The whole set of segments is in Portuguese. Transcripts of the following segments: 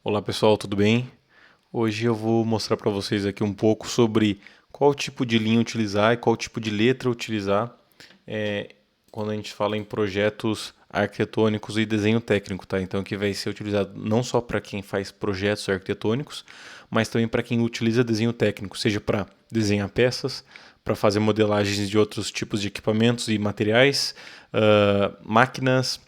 Olá pessoal, tudo bem? Hoje eu vou mostrar para vocês aqui um pouco sobre qual tipo de linha utilizar e qual tipo de letra utilizar é, quando a gente fala em projetos arquitetônicos e desenho técnico, tá? Então que vai ser utilizado não só para quem faz projetos arquitetônicos, mas também para quem utiliza desenho técnico, seja para desenhar peças, para fazer modelagens de outros tipos de equipamentos e materiais, máquinas,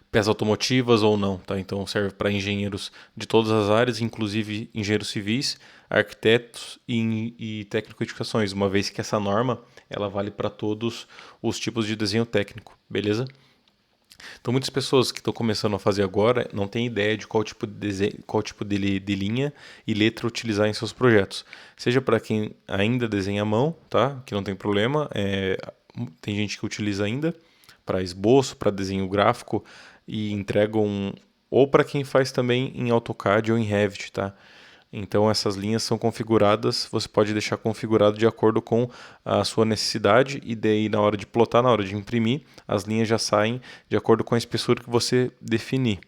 peças automotivas ou não, tá? Então serve para engenheiros de todas as áreas, inclusive engenheiros civis, arquitetos e técnico-edificações, uma vez que essa norma ela vale para todos os tipos de desenho técnico, beleza? Então muitas pessoas que estão começando a fazer agora não têm ideia de qual tipo de desenho, qual tipo de linha e letra utilizar em seus projetos. Seja para quem ainda desenha à mão, tá? Que não tem problema, tem gente que utiliza ainda para esboço, para desenho gráfico e entregam ou para quem faz também em AutoCAD ou em Revit, tá? Então essas linhas são configuradas, você pode deixar configurado de acordo com a sua necessidade e daí na hora de plotar, na hora de imprimir, as linhas já saem de acordo com a espessura que você definir.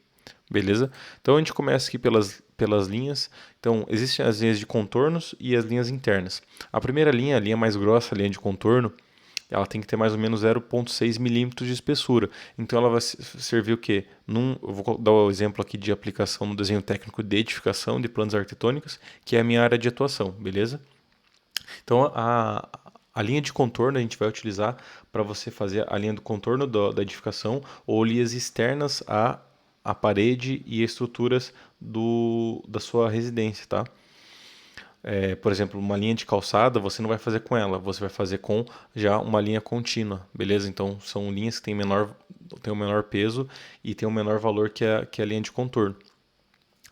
Beleza? Então a gente começa aqui pelas linhas. Então existem as linhas de contornos e as linhas internas. A primeira linha, a linha mais grossa, a linha de contorno, ela tem que ter mais ou menos 0,6 milímetros de espessura. Então ela vai servir o quê? Eu vou dar o exemplo aqui de aplicação no desenho técnico de edificação de plantas arquitetônicas, que é a minha área de atuação, beleza? Então a linha de contorno a gente vai utilizar para você fazer a linha do contorno da edificação ou linhas externas à parede e estruturas da sua residência, tá? Por exemplo, uma linha de calçada, você não vai fazer com ela, você vai fazer com já uma linha contínua, beleza? Então são linhas que têm um menor peso e têm um menor valor que a linha de contorno.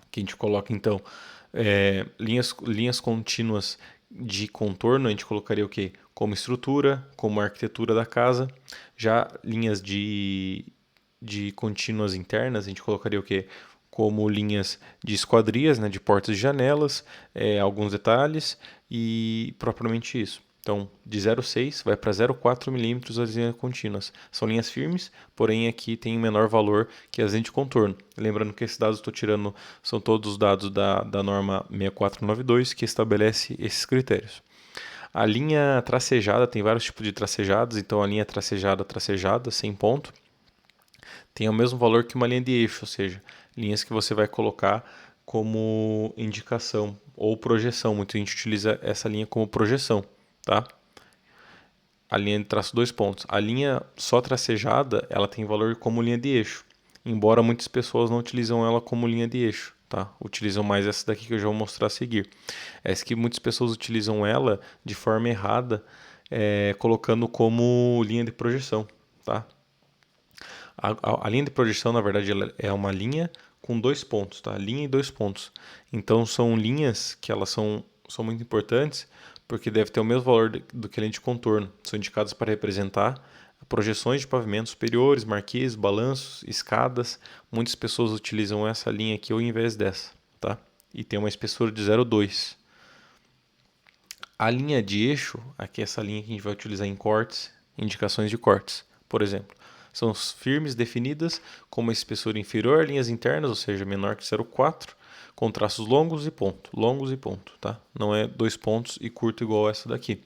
Que a gente coloca então linhas contínuas de contorno, a gente colocaria o quê? Como estrutura, como arquitetura da casa. Já linhas de contínuas internas, a gente colocaria o quê? Como linhas de esquadrias, né, de portas e janelas, alguns detalhes e propriamente isso. Então, de 0,6 vai para 0,4 milímetros as linhas contínuas. São linhas firmes, porém aqui tem menor valor que as linhas de contorno. Lembrando que esses dados que estou tirando são todos os dados da norma 6492 que estabelece esses critérios. A linha tracejada tem vários tipos de tracejadas, então a linha tracejada, sem ponto, tem o mesmo valor que uma linha de eixo, ou seja, linhas que você vai colocar como indicação ou projeção. Muita gente utiliza essa linha como projeção, tá? A linha de traço dois pontos. A linha só tracejada, ela tem valor como linha de eixo, embora muitas pessoas não utilizam ela como linha de eixo, tá? Utilizam mais essa daqui que eu já vou mostrar a seguir. Essa que muitas pessoas utilizam ela de forma errada, colocando como linha de projeção, tá? A linha de projeção, na verdade, ela é uma linha com dois pontos, tá? Linha e dois pontos. Então são linhas que elas são muito importantes porque deve ter o mesmo valor do que a linha de contorno. São indicadas para representar projeções de pavimentos superiores, marquises, balanços, escadas. Muitas pessoas utilizam essa linha aqui ao invés dessa, tá? E tem uma espessura de 0,2. A linha de eixo, aqui é essa linha que a gente vai utilizar em cortes, indicações de cortes, por exemplo. São firmes definidas com uma espessura inferior a linhas internas, ou seja, menor que 0,4, com traços longos e ponto, tá? Não é dois pontos e curto igual essa daqui.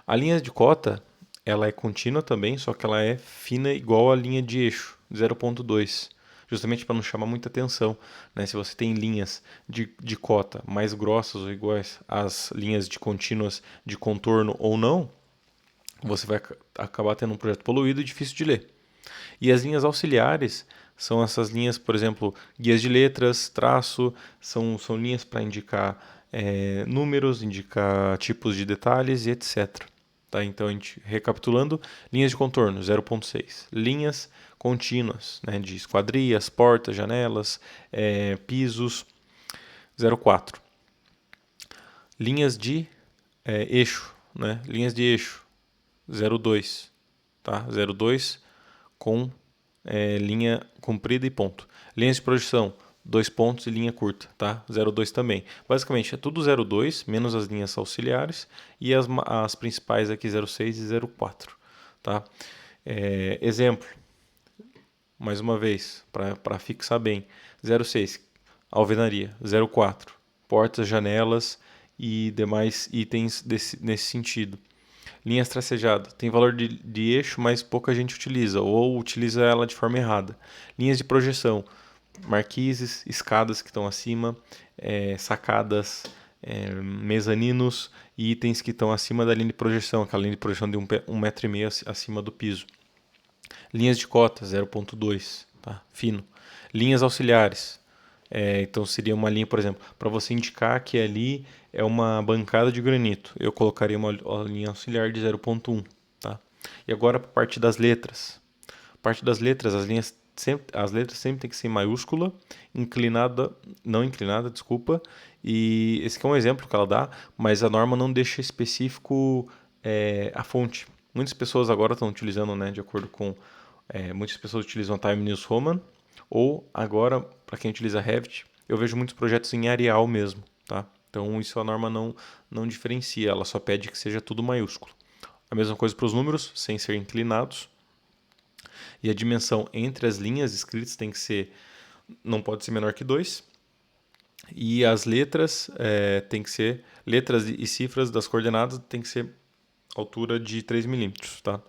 A linha de cota, ela é contínua também, só que ela é fina igual a linha de eixo, 0,2. Justamente para não chamar muita atenção, né? Se você tem linhas de cota mais grossas ou iguais às linhas de contínuas de contorno ou não, você vai acabar tendo um projeto poluído e difícil de ler. E as linhas auxiliares são essas linhas, por exemplo, guias de letras, traço, são linhas para indicar números, indicar tipos de detalhes e etc. Tá? Então, a gente, recapitulando, linhas de contorno 0,6, linhas contínuas, né, de esquadrias, portas, janelas, pisos 0,4, linhas de eixo, né, linhas de eixo 0,2, tá? 0,2 com linha comprida e ponto. Linhas de projeção, dois pontos e linha curta, tá? 0,2 também. Basicamente é tudo 0,2, menos as linhas auxiliares e as principais aqui 0,6 e 0,4, tá? Exemplo, mais uma vez, para fixar bem. 0,6. Alvenaria, 0,4. Portas, janelas e demais itens nesse sentido. Linhas tracejadas, tem valor de eixo, mas pouca gente utiliza, ou utiliza ela de forma errada. Linhas de projeção, marquises, escadas que estão acima, sacadas, mezaninos e itens que estão acima da linha de projeção, aquela linha de projeção de 1,5 m acima do piso. Linhas de cota, 0,2, tá? Fino. Linhas auxiliares, então seria uma linha, por exemplo, para você indicar que ali é uma bancada de granito, eu colocaria uma linha auxiliar de 0,1, tá? E agora para a parte das letras. Parte das letras, as letras sempre tem que ser em maiúscula, inclinada, não inclinada, desculpa. E esse aqui é um exemplo que ela dá, mas a norma não deixa específico a fonte. Muitas pessoas agora estão utilizando, né, de acordo com muitas pessoas utilizam Time News Roman, ou agora, para quem utiliza Revit, eu vejo muitos projetos em Arial mesmo, tá? Então isso a norma não diferencia, ela só pede que seja tudo maiúsculo. A mesma coisa para os números, sem ser inclinados. E a dimensão entre as linhas escritas tem que ser, não pode ser menor que 2. E as letras tem que ser, letras e cifras das coordenadas tem que ser altura de 3 milímetros, tá?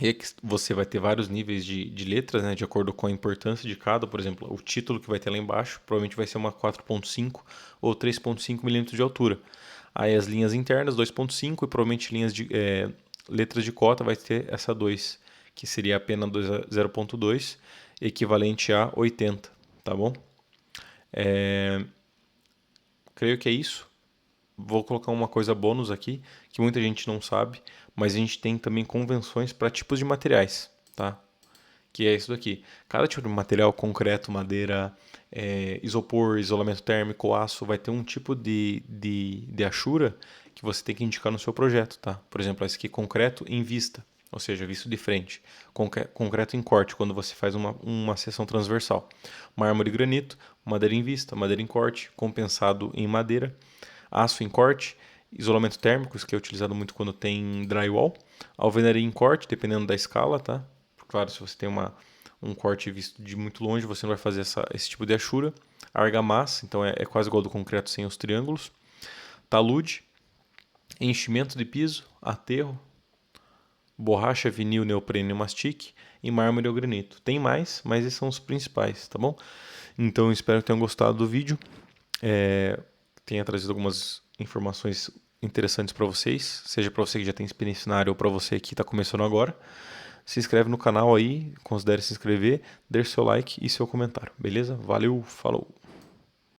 E aqui você vai ter vários níveis de letras, né, de acordo com a importância de cada. Por exemplo, o título que vai ter lá embaixo provavelmente vai ser uma 4,5 ou 3,5 milímetros de altura. Aí as linhas internas, 2,5 e provavelmente letras de cota vai ter essa 2, que seria apenas 0,2, equivalente a 80, tá bom? Creio que é isso. Vou colocar uma coisa bônus aqui, que muita gente não sabe, mas a gente tem também convenções para tipos de materiais, tá? Que é isso daqui. Cada tipo de material, concreto, madeira, isopor, isolamento térmico, aço, vai ter um tipo de achura que você tem que indicar no seu projeto, tá? Por exemplo, esse aqui, concreto em vista, ou seja, visto de frente. Concreto em corte, quando você faz uma seção transversal. Mármore e granito, madeira em vista, madeira em corte, compensado em madeira. Aço em corte, isolamento térmico, isso que é utilizado muito quando tem drywall. Alvenaria em corte, dependendo da escala, tá? Claro, se você tem um corte visto de muito longe, você não vai fazer esse tipo de achura. Argamassa, então é quase igual ao do concreto sem os triângulos. Talude, enchimento de piso, aterro, borracha, vinil, neoprene e mastique, e mármore ou granito. Tem mais, mas esses são os principais, tá bom? Então espero que tenham gostado do vídeo. Tenha trazido algumas informações interessantes para vocês, seja para você que já tem experiência na área ou para você que está começando agora. Se inscreve no canal aí, considere se inscrever, deixe seu like e seu comentário, beleza? Valeu, falou!